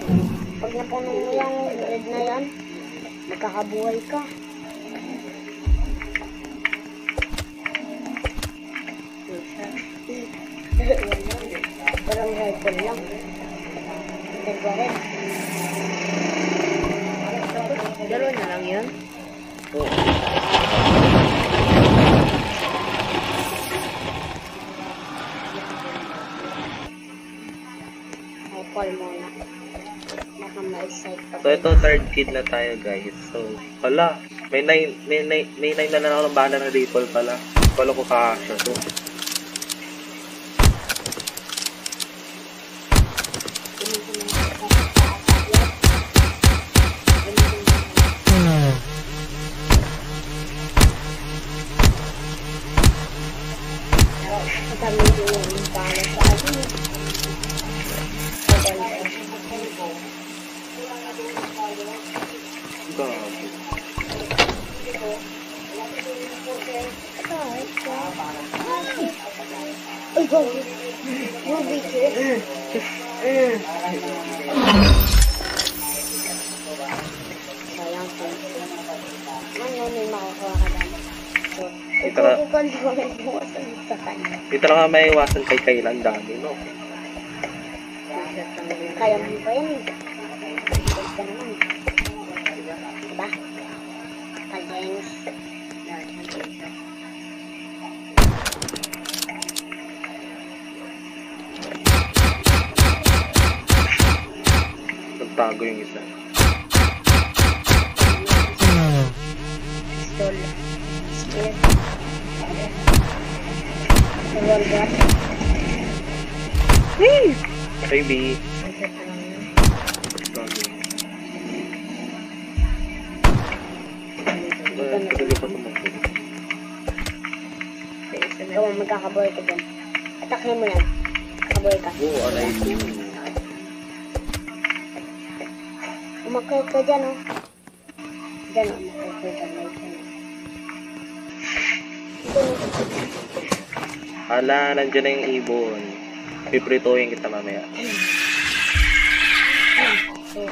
Pag napuno mo yung red na yan, magkakabuhay ka. Parang rifle lang. Nagbaret. Dalawa na lang yun? Oo. Rifle muna. Baka ma-excite pa. So ito, third kid na tayo guys. So, pala, may 9 na lang ako ng bala ng rifle pala. Pala ko kasha to. Kami yung bala sa atin. Gabi. Ay, gogi. Gogi ko. Sayang po. Ano, may makakuha ka lang. Ito na. Dito na nga may iwasan kay kailan dami, no? Kaya mo pa yan eh. Basta naman. Diba? Kalengs. Nagtago yung isa. Pistol. Spear. Revolver. Baby. Ikaw ang magkakaboy ka dyan. Atakin mo yan. Kakaboy ka. Oo, alay ko. Umakay ka dyan, oh. Dyan, oh. Umakay ka dyan. Hala, nandiyan na yung ibon. Piprituhin kita mamaya. So,